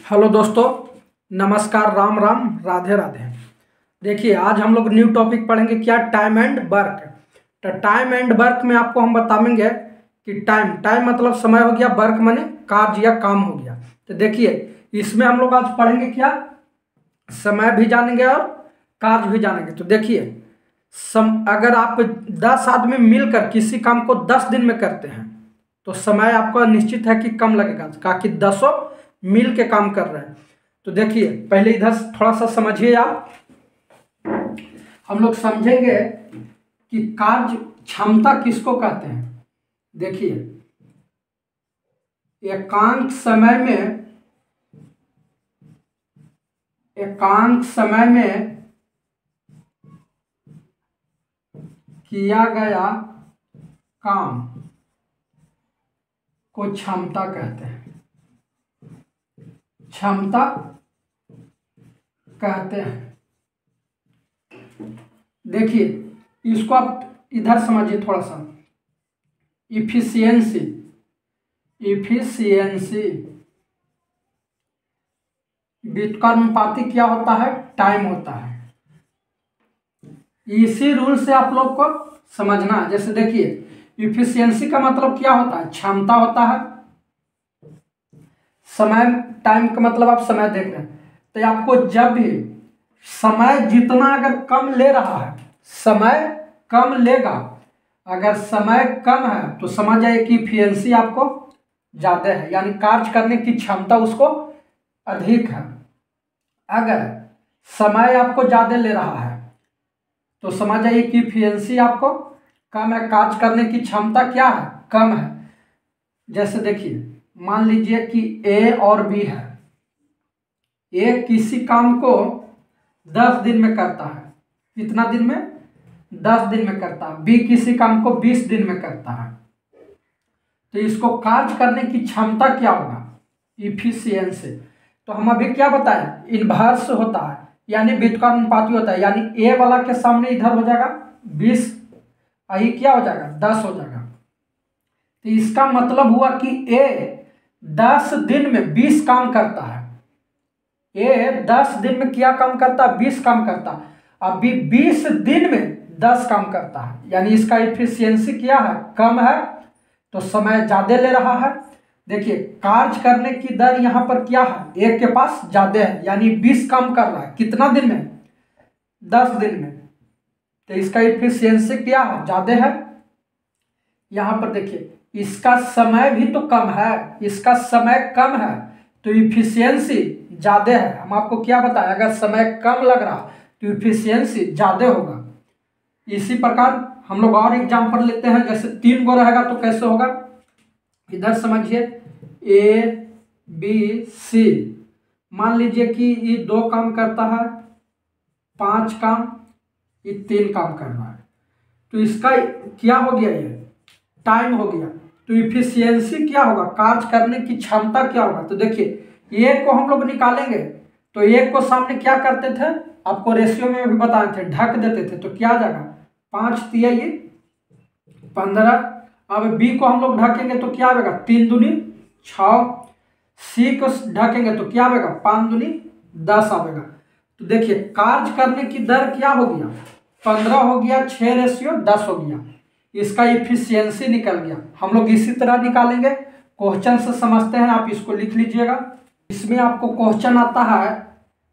Hello दोस्तों, नमस्कार, राम राम, राधे राधे। देखिए, आज हम लोग न्यू टॉपिक पढ़ेंगे। क्या? Time and work. तो टाइम एंड वर्क में आपको हम बताएंगे कि टाइम टाइम मतलब समय हो गया, वर्क माने कार्य या काम हो गया। तो देखिए, इसमें हम लोग आज पढ़ेंगे क्या, समय भी जानेंगे और कार्य भी जानेंगे। तो देखिए, अगर आप 10 आदमी मिलकर किसी काम को 10 दिन में करते हैं तो समय आपका निश्चित है कि कम लगेगा, ताकि 10 मिल के काम कर रहे हैं। तो देखिए, पहले इधर थोड़ा सा समझिए आप। हम लोग समझेंगे कि कार्य क्षमता किसको कहते हैं। देखिए, एकांक समय में किया गया काम को क्षमता कहते हैं। क्षमता कहते हैं। देखिए, इसको आप इधर समझिए थोड़ा सा। इफिशियंसी व्युत्क्रमानुपाती क्या होता है? टाइम होता है। इसी रूल से आप लोग को समझना है। जैसे देखिए, इफिशियंसी का मतलब क्या होता है? क्षमता होता है। समय, टाइम का मतलब आप समय देख रहे हैं, तो आपको जब भी समय जितना अगर कम ले रहा है, समय कम लेगा, अगर समय कम है तो समझ जाइए कि इफिशियंसी आपको ज़्यादा है, यानी कार्य करने की क्षमता उसको अधिक है। अगर समय आपको ज़्यादा ले रहा है तो समझ जाइए कि इफिशियंसी आपको कम है, कार्य करने की क्षमता क्या है? कम है। जैसे देखिए, मान लीजिए कि ए और बी है। ए किसी काम को 10 दिन में करता है। कितना दिन में? 10 दिन में करता है। बी किसी काम को 20 दिन में करता है। तो इसको कार्य करने की क्षमता क्या होगा? इफिशियंसी। तो हम अभी क्या बताएं? इनवर्स होता है, यानी व्युत्क्रमानुपाती होता है। यानी ए वाला के सामने इधर हो जाएगा 20, आई क्या हो जाएगा? 10 हो जाएगा। तो इसका मतलब हुआ कि ए 10 दिन में 20 काम करता है। ए 10 दिन में क्या काम करता है? 20 काम करता है। अभी 20 दिन में 10 काम करता है, यानी इसका इफिशियंसी क्या है? कम है, तो समय ज़्यादा ले रहा है। देखिए, कार्य करने की दर यहाँ पर क्या है? एक के पास ज़्यादा है, यानी 20 काम कर रहा है। कितना दिन में? 10 दिन में। तो इसका इफिशियंसी क्या है? ज़्यादा है। यहाँ पर देखिए, इसका समय भी तो कम है, इसका समय कम है, तो इफिशियंसी ज़्यादा है। हम आपको क्या बताएं, अगर समय कम लग रहा तो इफिशियंसी ज़्यादा होगा। इसी प्रकार हम लोग और एग्जाम्पल लेते हैं। जैसे 3 गो रहेगा तो कैसे होगा? इधर समझिए, ए बी सी। मान लीजिए कि ये 2 काम करता है, 5 काम, ये 3 काम कर रहा है। तो इसका क्या हो गया? ये टाइम हो गया। तो इफिशियंसी क्या होगा? कार्य करने की क्षमता क्या होगा? तो देखिए, एक को हम लोग निकालेंगे तो एक को सामने क्या करते थे, आपको रेशियो में भी बताए थे, ढक देते थे। तो क्या आ जाएगा? 5 तिया ये 15। अब बी को हम लोग ढकेंगे तो क्या आएगा? 3 दूनी 6। सी को ढकेंगे तो क्या आएगा? 5 दूनी 10 आएगा। तो देखिए, कार्य करने की दर क्या हो गया? 15 हो गया, 6 रेशियो 10 हो गया। इसका इफिशियंसी निकल गया। हम लोग इसी तरह निकालेंगे। क्वेश्चन से समझते हैं, आप इसको लिख लीजिएगा। इसमें आपको क्वेश्चन आता है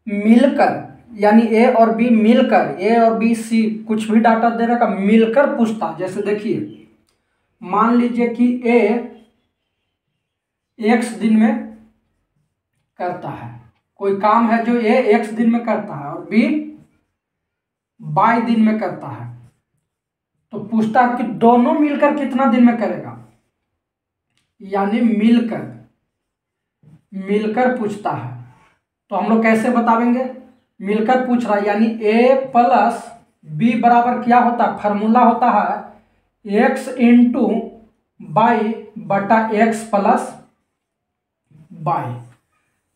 मिलकर, यानी ए और बी मिलकर, ए और बी सी कुछ भी डाटा दे रहा है, मिलकर पूछता है। जैसे देखिए, मान लीजिए कि ए x दिन में करता है, कोई काम है जो ए x दिन में करता है और बी y दिन में करता है। तो पूछता है कि दोनों मिलकर कितना दिन में करेगा, यानी मिलकर पूछता है। तो हम लोग कैसे बताएंगे? मिलकर पूछ रहा है, यानी a प्लस बी बराबर क्या होता है? फार्मूला होता है x इंटू बाई बटा x प्लस बाई।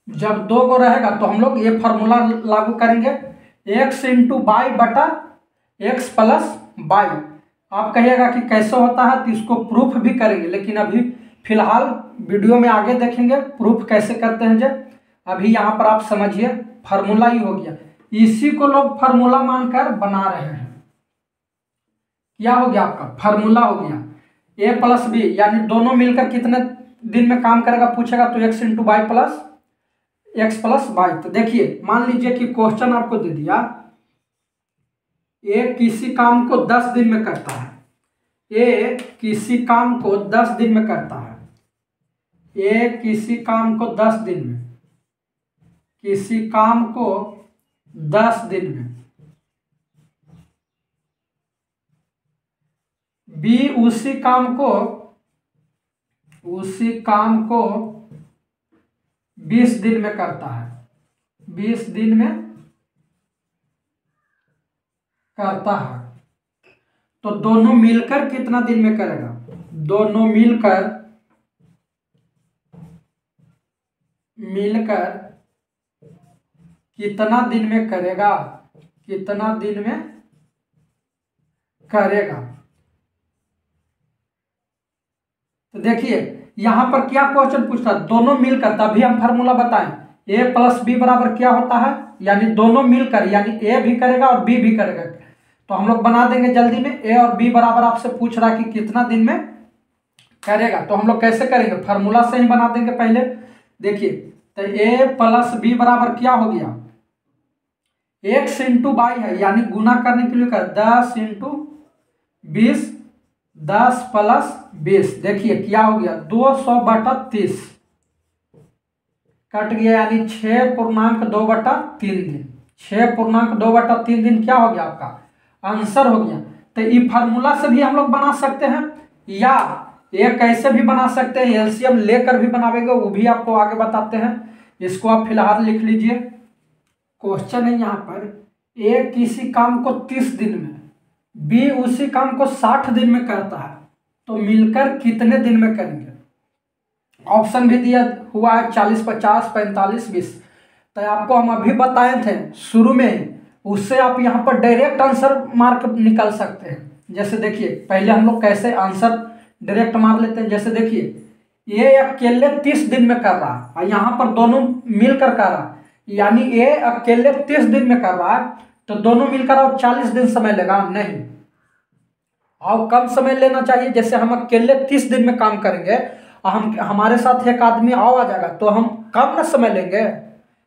जब 2 को रहेगा तो हम लोग ये फार्मूला लागू करेंगे, x इंटू बाई बटा x प्लस बाई। आप कहिएगा कि कैसे होता है, तो इसको प्रूफ भी करेंगे, लेकिन अभी फिलहाल वीडियो में आगे देखेंगे प्रूफ कैसे करते हैं। जब अभी यहाँ पर आप समझिए फार्मूला ही हो गया, इसी को लोग फार्मूला मानकर बना रहे हैं। क्या हो गया आपका फार्मूला हो गया ए प्लस बी, यानी दोनों मिलकर कितने दिन में काम करेगा पूछेगा तो X into Y plus X plus Y. तो देखिए मान लीजिए कि क्वेश्चन आपको दे दिया ए किसी काम को 10 दिन में करता है, ए किसी काम को 10 दिन में करता है, ए किसी काम को 10 दिन में, किसी काम को 10 दिन में, बी उसी काम को 20 दिन में करता है, 20 दिन में करता है। तो दोनों मिलकर कितना दिन में करेगा, दोनों मिलकर कितना दिन में करेगा, कितना दिन में करेगा। तो देखिए यहां पर क्या क्वेश्चन पूछता है, दोनों मिलकर, तभी हम फार्मूला बताएं ए प्लस बी बराबर क्या होता है, यानी दोनों मिलकर, यानी ए भी करेगा और बी भी करेगा। तो हम लोग बना देंगे जल्दी में, ए और बी बराबर आपसे पूछ रहा है कि कितना दिन में करेगा, तो हम लोग कैसे करेंगे, फार्मूला से ही बना देंगे पहले। देखिए तो ए प्लस बी बराबर क्या हो गया, एक्स इंटू वाई है, यानी गुना करने के लिए कर 10 इंटू 20, 10 प्लस 20, देखिए क्या हो गया 200/30 कट गया, यानी 6.2/3 दिन, 6.2/3 दिन क्या हो गया आपका आंसर हो गया। तो ये फार्मूला से भी हम लोग बना सकते हैं, या ये कैसे भी बना सकते हैं, एलसीएम लेकर भी बनावेंगे, वो भी आपको आगे बताते हैं। इसको आप फिलहाल लिख लीजिए। क्वेश्चन है यहाँ पर, ए किसी काम को 30 दिन में, बी उसी काम को 60 दिन में करता है, तो मिलकर कितने दिन में करेंगे। ऑप्शन भी दिया हुआ है 40, 50, 45, 20। तो आपको हम अभी बताए थे शुरू में, उससे आप यहाँ पर डायरेक्ट आंसर मार्क निकाल सकते हैं। जैसे देखिए पहले हम लोग कैसे आंसर डायरेक्ट मार लेते हैं, जैसे देखिए ये अकेले 30 दिन में कर रहा है और यहाँ पर दोनों मिलकर कर रहा है, यानी ये अकेले 30 दिन में कर रहा है, तो दोनों मिलकर और 40 दिन समय लेगा नहीं, और कम समय लेना चाहिए। जैसे हम अकेले 30 दिन में काम करेंगे और हमारे साथ एक आदमी आ जाएगा तो हम कम ना समय लेंगे,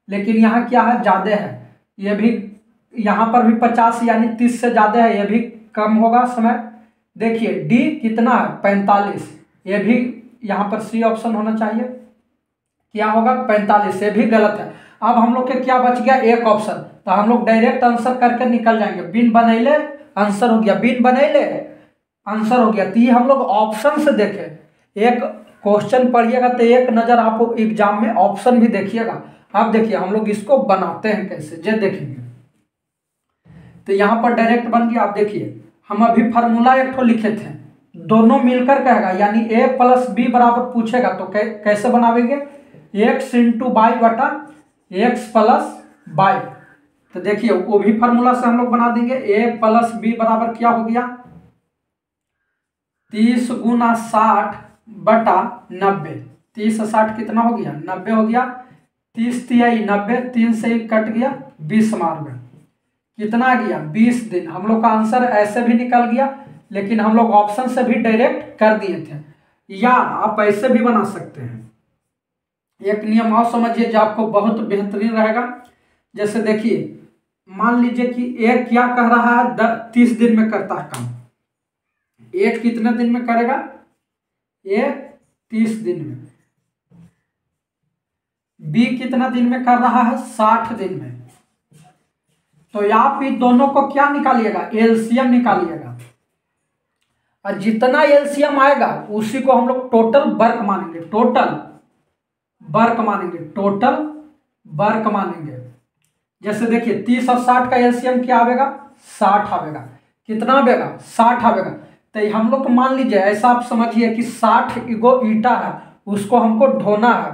लेकिन यहाँ क्या है ज़्यादा है, ये भी यहाँ पर भी 50 यानी 30 से ज़्यादा है, ये भी कम होगा समय। देखिए डी कितना है 45, ये भी यहाँ पर सी ऑप्शन होना चाहिए, क्या होगा 45, ये भी गलत है। अब हम लोग के क्या बच गया एक ऑप्शन, तो हम लोग डायरेक्ट आंसर करके निकल जाएंगे, बिन बनैले आंसर हो गया, बिन बनैले आंसर हो गया। तो ये हम लोग ऑप्शन से देखें, एक क्वेश्चन पढ़िएगा तो एक नज़र आप एग्जाम में ऑप्शन भी देखिएगा। आप देखिए हम लोग इसको बनाते हैं कैसे, जे देखेंगे तो यहाँ पर डायरेक्ट बन गया। आप देखिए हम अभी फार्मूला एक ठो लिखे थे, दोनों मिलकर कहेगा, यानी ए प्लस बी बराबर पूछेगा तो कैसे बनावेंगे, एक्स इंटू वाई बटा एक्स प्लस वाई। तो देखिए वो भी फार्मूला से हम लोग बना देंगे, ए प्लस बी बराबर क्या हो गया 30 गुना 60/90, 30 और 60 कितना हो गया 90 हो गया, 30 तिहाई 90, 3 से ही कट गया 20 मार में कितना आ गया 20 दिन। हम लोग का आंसर ऐसे भी निकल गया, लेकिन हम लोग ऑप्शन से भी डायरेक्ट कर दिए थे, या आप ऐसे भी बना सकते हैं। एक नियम और समझिए जो आपको बहुत बेहतरीन रहेगा। जैसे देखिए मान लीजिए कि एक क्या कह रहा है 30 दिन में करता है काम, एक कितने दिन में करेगा, एक 30 दिन में, बी कितना दिन में कर रहा है 60 दिन में। तो आप इन दोनों को क्या निकालिएगा एलसीएम निकालिएगा, और जितना एलसीएम आएगा उसी को हम लोग टोटल वर्क मानेंगे, टोटल वर्क मानेंगे, टोटल वर्क मानेंगे। जैसे देखिए 30 और 60 का एलसीएम क्या आवेगा 60 आवेगा, कितना आवेगा 60 आवेगा। तो हम लोग को मान लीजिए ऐसा आप समझिए कि 60 गो ईटा है, उसको हमको ढोना है,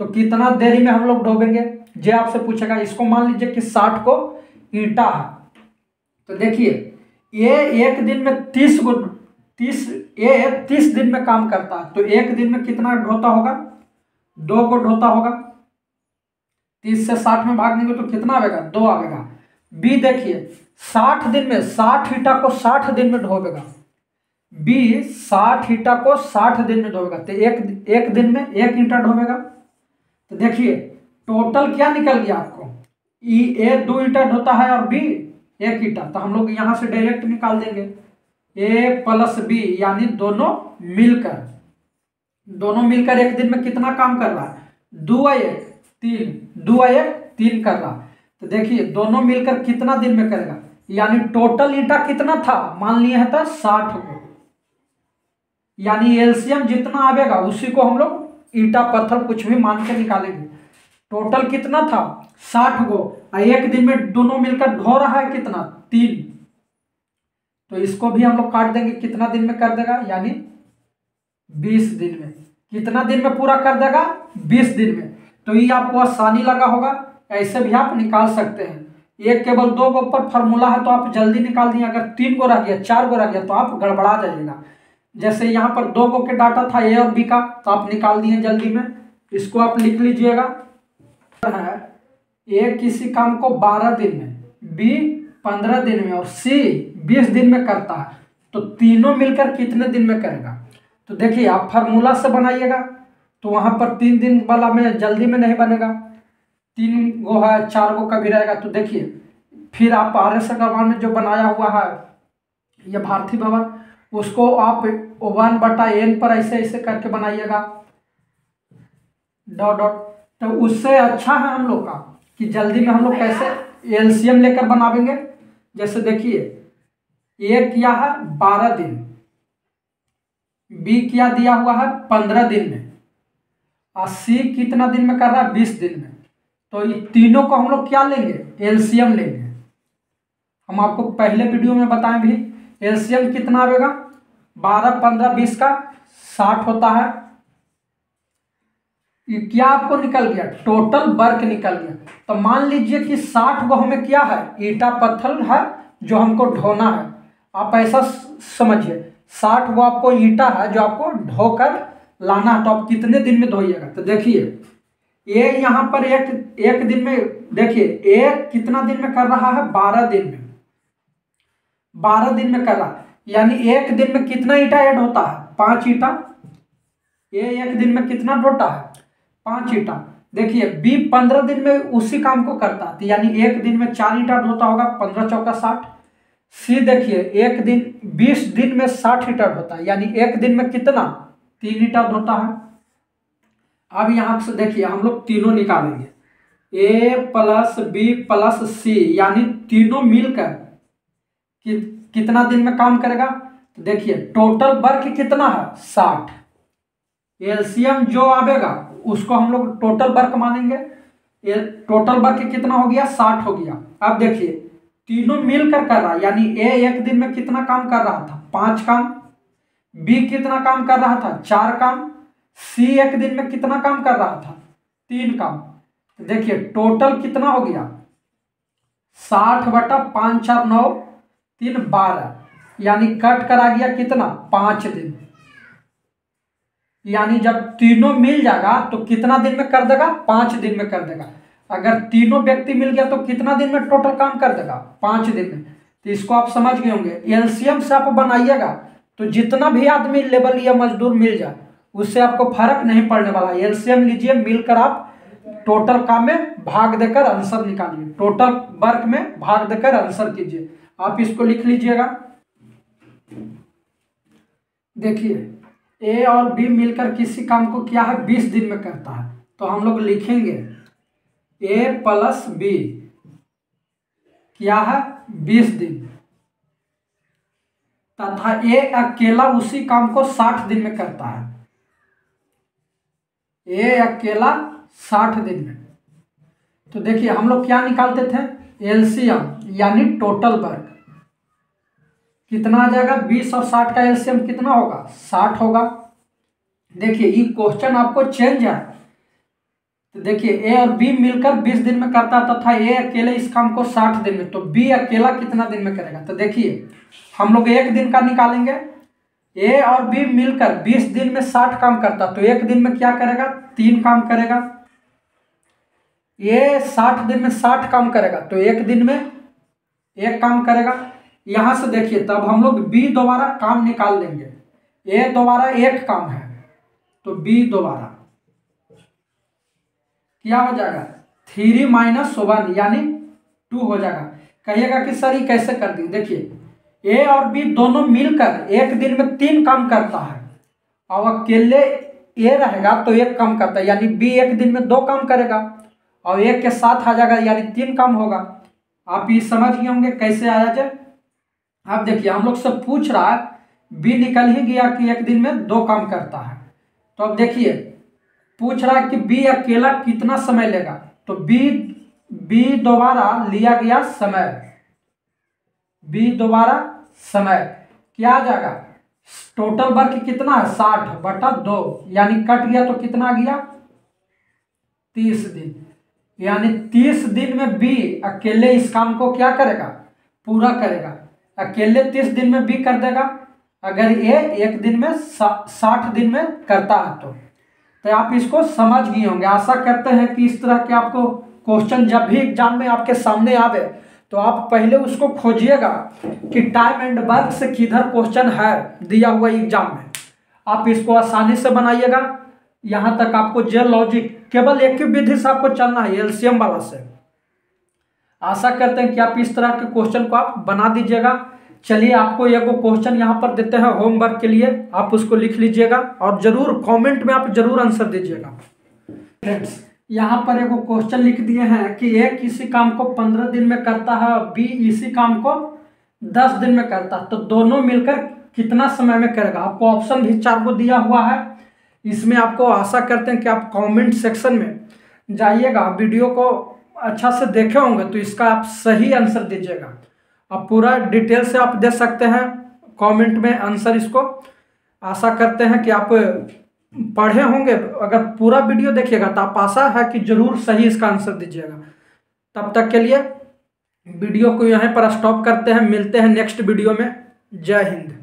तो कितना देरी में हम लोग ढोबेंगे, जे आपसे पूछेगा। इसको मान लीजिए कि 60 को ईटा है, तो देखिए ये एक दिन में 30 दिन में काम करता है, तो एक दिन में कितना ढोता होगा 2 को ढोता होगा, 30 से 60 में भाग देंगे तो कितना आएगा? 2 आएगा। बी देखिए 60 दिन में 60 ईटा को 60 दिन में ढोवेगा। बी 60 ईटा को 60 दिन में ढोवेगा, तो एक दिन में 1 ईटा ढोवेगा। तो देखिए टोटल क्या निकल गया आपको? ए 2 ईटा ढोता है और बी 1 ईटा, तो हम लोग यहाँ से डायरेक्ट निकाल देंगे ए प्लस बी, यानी दोनों मिलकर एक दिन में कितना काम कर रहा है? 2 1 3, 2 1 3 कर रहा। तो देखिए दोनों मिलकर कितना दिन में करेगा, यानी टोटल ईटा कितना था? मान लिया था 60 को, यानी एलसीएम जितना आवेगा उसी को हम लोग ईटा पत्थर कुछ भी मान के निकालेंगे। टोटल कितना था? 60 को, और एक दिन में दोनों मिलकर ढो रहा है कितना? 3। तो इसको भी हम लोग काट देंगे, कितना दिन में कर देगा? यानी 20 दिन में। कितना दिन में पूरा कर देगा? 20 दिन में। तो ये आपको आसानी लगा होगा, ऐसे भी आप निकाल सकते हैं। एक केवल 2 गो ऊपर फार्मूला है तो आप जल्दी निकाल दिए, अगर 3 गो रह गया 4 गो रह गया तो आप गड़बड़ा जाइएगा। जैसे यहाँ पर 2 गो के डाटा था ए और बी का, तो आप निकाल दिए जल्दी में। इसको आप लिख लीजिएगा। ए किसी काम को 12 दिन में, बी 15 दिन में और सी 20 दिन में करता है, तो तीनों मिलकर कितने दिन में करेगा? तो देखिए आप फार्मूला से बनाइएगा, तो वहाँ पर 3 दिन वाला में जल्दी में नहीं बनेगा, 3 गो है 4 गो का भी रहेगा। तो देखिए फिर आप RS अग्रवाल में जो बनाया हुआ है ये भारती भवन, उसको आप 1/n पर ऐसे ऐसे करके बनाइएगा, डॉट डॉट। तो उससे अच्छा है हम लोग का कि जल्दी में हम लोग कैसे एलसीएम लेकर बनावेंगे। जैसे देखिए ए किया है 12 दिन, बी क्या दिया हुआ है 15 दिन में, और सी कितना दिन में कर रहा है? 20 दिन में। तो ये तीनों को हम लोग क्या लेंगे? एलसीएम लेंगे। हम आपको पहले वीडियो में बताएं भी, एलसीएम कितना आएगा? 12 15 20 का 60 होता है। ये क्या आपको निकल गया? टोटल वर्क निकल गया। तो मान लीजिए कि 60 को हमें क्या है? ईटा पत्थर है जो हमको ढोना है। आप ऐसा समझिए 60 को आपको ईटा है जो आपको ढोकर लाना है, तो आप कितने दिन में धोइएगा? तो देखिए ये यहाँ पर एक दिन में, देखिए एक कितना दिन में कर रहा है? 12 दिन में, 12 दिन में कर रहा है, यानी एक दिन में कितना ईटा ऐड होता है? 5 ईटा। ये एक दिन में कितना ढोता है? 5 ईटा। देखिए बी 15 दिन में उसी काम को करता है, यानी एक दिन में 4 ईटा ढोता होगा, 15 चौका 60। सी देखिए एक दिन 20 दिन में 60 ईटा ढोता है, यानी एक दिन में कितना? 3 ईटा ढोता है। अब यहाँ से देखिए हम लोग तीनों निकालेंगे, ए प्लस बी प्लस सी, यानी तीनों मिलकर कितना दिन में काम करेगा? तो देखिए टोटल वर्क कितना है? 60। एलसीएम जो आवेगा उसको हम लोग टोटल वर्क मानेंगे। टोटल वर्क कितना हो गया? 60 हो गया। अब देखिए तीनों मिलकर कर रहा है, यानी ए एक दिन में कितना काम कर रहा था? 5 काम। बी कितना काम कर रहा था? 4 काम। सी एक दिन में कितना काम कर रहा था? 3 काम। तो देखिए टोटल कितना हो गया? 60/5 4 9 3 12, यानी कट करा गया कितना? 5 दिन। यानी जब तीनों मिल जाएगा तो कितना दिन में कर देगा? 5 दिन में कर देगा। अगर तीनों व्यक्ति मिल गया तो कितना दिन में टोटल काम कर देगा? 5 दिन में। तो इसको आप समझ गए होंगे। एलसीएम से आप बनाइएगा तो जितना भी आदमी लेबर या मजदूर मिल जाए उससे आपको फर्क नहीं पड़ने वाला। एलसीएम लीजिए, मिलकर आप टोटल काम में भाग देकर आंसर निकालिए, टोटल वर्क में भाग देकर आंसर कीजिए। आप इसको लिख लीजिएगा। देखिए ए और बी मिलकर किसी काम को क्या है? 20 दिन में करता है, तो हम लोग लिखेंगे ए प्लस बी क्या है? 20 दिन, तथा ए अकेला उसी काम को 60 दिन में करता है। ए अकेला 60 दिन में। तो देखिए हम लोग क्या निकालते थे? एलसीएम, यानी टोटल वर्क कितना आ जाएगा? 20 और 60 का एलसीएम कितना होगा? 60 होगा। देखिए ये क्वेश्चन आपको चेंज है। तो देखिए ए और बी मिलकर 20 दिन में करता तथा ए अकेले इस काम को 60 दिन में, तो बी अकेला कितना दिन में करेगा? तो देखिए हम लोग एक दिन का निकालेंगे। ए और बी मिलकर 20 दिन में 60 काम करता, तो एक दिन में क्या करेगा? 3 काम करेगा। ये 60 दिन में 60 काम करेगा तो एक दिन में एक काम करेगा। यहाँ से देखिए तब हम लोग बी दोबारा काम निकाल लेंगे। ए दोबारा एक काम है तो बी दोबारा क्या हो जाएगा 3 - 1 यानी 2 हो जाएगा। कहिएगा कि सर ये कैसे कर दी। देखिए ए और बी दोनों मिलकर एक दिन में 3 काम करता है और अकेले ए रहेगा तो एक काम करता है, यानी बी एक दिन में 2 काम करेगा और एक के साथ आ जाएगा यानी 3 काम होगा। आप ये समझ गए होंगे कैसे आया जाए। आप देखिए हम लोग से पूछ रहा है बी निकल ही गया कि एक दिन में 2 काम करता है। तो अब देखिए पूछ रहा है कि बी अकेला कितना समय लेगा तो बी दोबारा लिया गया समय, बी दोबारा समय क्या आ जाएगा टोटल वर्क कितना है 60/2 यानी कट गया तो कितना आ गया 30 दिन, यानी 30 दिन में बी अकेले इस काम को क्या करेगा पूरा करेगा। अकेले 30 दिन में बी कर देगा अगर ए एक दिन में 60 दिन में करता है तो आप इसको समझ गए होंगे। आशा करते हैं कि इस तरह के आपको क्वेश्चन जब भी एग्जाम में आपके सामने आवे तो आप पहले उसको खोजिएगा कि टाइम एंड वर्क से किधर क्वेश्चन है दिया हुआ एग्जाम में। आप इसको आसानी से बनाइएगा। यहाँ तक आपको जे लॉजिक केवल एक ही विधि से आपको चलना है एलसीएम वाला से। आशा करते हैं कि आप इस तरह के क्वेश्चन को आप बना दीजिएगा। चलिए आपको एक क्वेश्चन यहाँ पर देते हैं होमवर्क के लिए, आप उसको लिख लीजिएगा और जरूर कमेंट में आप जरूर आंसर दीजिएगा। फ्रेंड्स यहाँ पर एक क्वेश्चन लिख दिए हैं कि ए किसी काम को 15 दिन में करता है और बी इसी काम को 10 दिन में करता है तो दोनों मिलकर कितना समय में करेगा। आपको ऑप्शन भी 4 को दिया हुआ है इसमें। आपको आशा करते हैं कि आप कमेंट सेक्शन में जाइएगा, वीडियो को अच्छा से देखे होंगे तो इसका आप सही आंसर दीजिएगा। आप पूरा डिटेल से आप दे सकते हैं कमेंट में आंसर इसको। आशा करते हैं कि आप पढ़े होंगे, अगर पूरा वीडियो देखिएगा तो आप आशा है कि जरूर सही इसका आंसर दीजिएगा। तब तक के लिए वीडियो को यहीं पर स्टॉप करते हैं, मिलते हैं नेक्स्ट वीडियो में। जय हिंद।